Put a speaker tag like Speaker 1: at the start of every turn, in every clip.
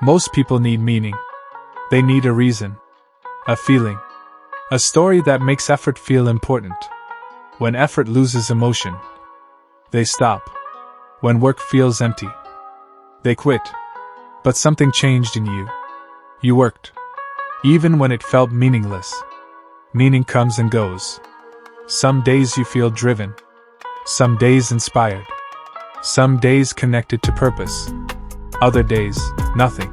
Speaker 1: Most people need meaning. They need a reason, a feeling, a story that makes effort feel important. When effort loses emotion, they stop. When work feels empty, they quit. But something changed in you. You worked. Even when it felt meaningless. Meaning comes and goes. Some days you feel driven. Some days inspired. Some days connected to purpose. Other days, nothing.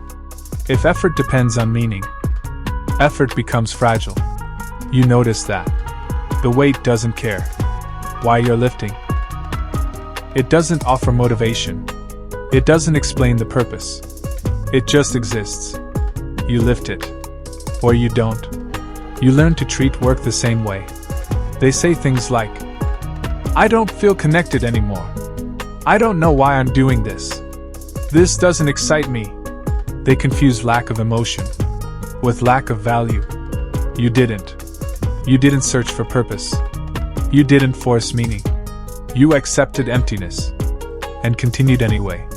Speaker 1: If effort depends on meaning, effort becomes fragile. You notice that. The weight doesn't care why you're lifting. It doesn't offer motivation. It doesn't explain the purpose. It just exists. You lift it. Or you don't. You learn to treat work the same way. They say things like, I don't feel connected anymore. I don't know why I'm doing this. This doesn't excite me. They confuse lack of emotion with lack of value. You didn't. You didn't search for purpose. You didn't force meaning. You accepted emptiness and continued anyway.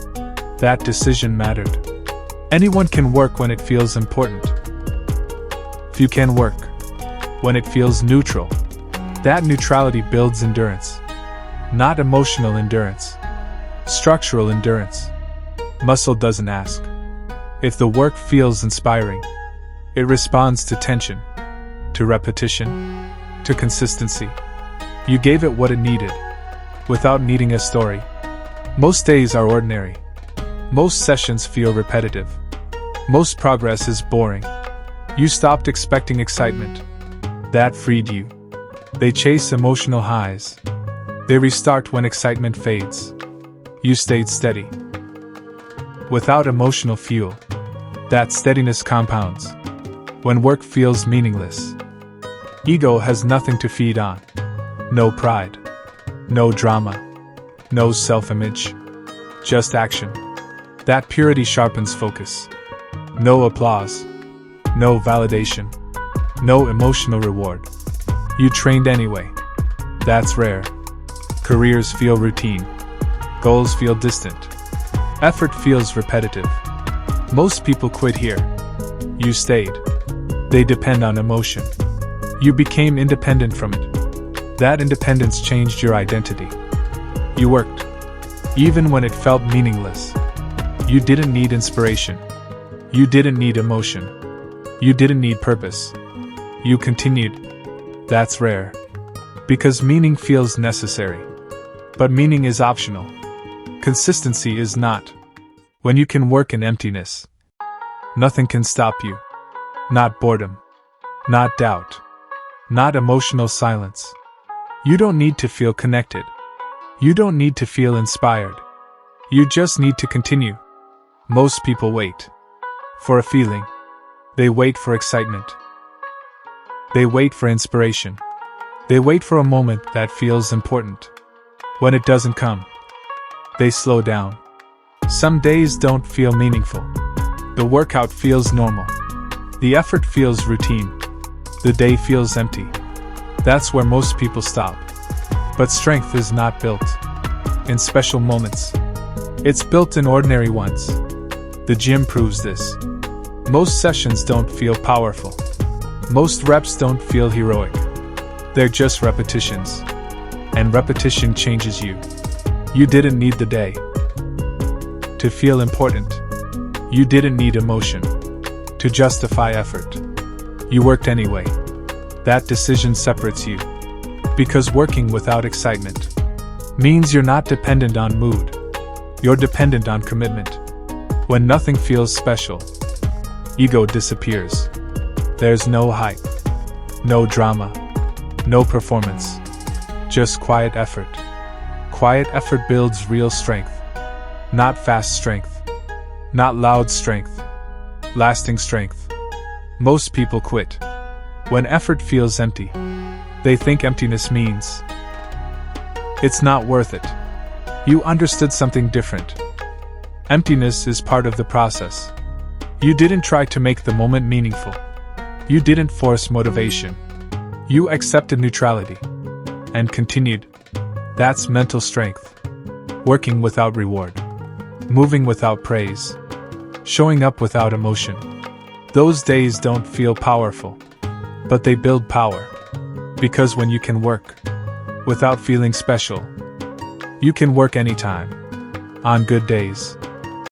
Speaker 1: That decision mattered. Anyone can work when it feels important. Few can work when it feels neutral. That neutrality builds endurance. Not emotional endurance. Structural endurance. Muscle doesn't ask if the work feels inspiring. It responds to tension, to repetition, to consistency. You gave it what it needed, without needing a story. Most days are ordinary. Most sessions feel repetitive. Most progress is boring. You stopped expecting excitement. That freed you. They chase emotional highs. They restart when excitement fades. You stayed steady. Without emotional fuel, that steadiness compounds. When work feels meaningless, ego has nothing to feed on. No pride. No drama. No self-image. Just action. That purity sharpens focus. No applause. No validation. No emotional reward. You trained anyway. That's rare. Careers feel routine. Goals feel distant. Effort feels repetitive. Most people quit here. You stayed. They depend on emotion. You became independent from it. That independence changed your identity. You worked. Even when it felt meaningless. You didn't need inspiration. You didn't need emotion. You didn't need purpose. You continued. That's rare. Because meaning feels necessary. But meaning is optional. Consistency is not. When you can work in emptiness, nothing can stop you. Not boredom. Not doubt. Not emotional silence. You don't need to feel connected. You don't need to feel inspired. You just need to continue. Most people wait for a feeling. They wait for excitement. They wait for inspiration. They wait for a moment that feels important. When it doesn't come, they slow down. Some days don't feel meaningful. The workout feels normal. The effort feels routine. The day feels empty. That's where most people stop. But strength is not built in special moments. It's built in ordinary ones. The gym proves this. Most sessions don't feel powerful. Most reps don't feel heroic. They're just repetitions. And repetition changes you. You didn't need the day to feel important. You didn't need emotion to justify effort. You worked anyway. That decision separates you. Because working without excitement means you're not dependent on mood. You're dependent on commitment. When nothing feels special, ego disappears. There's no hype, no drama, no performance. Just quiet effort. Quiet effort builds real strength. Not fast strength. Not loud strength. Lasting strength. Most people quit when effort feels empty. They think emptiness means it's not worth it. You understood something different. Emptiness is part of the process. You didn't try to make the moment meaningful. You didn't force motivation. You accepted neutrality and continued. That's mental strength. Working without reward. Moving without praise. showing up without emotion. Those days don't feel powerful, but they build power. Because when you can work without feeling special, you can work anytime, on good days.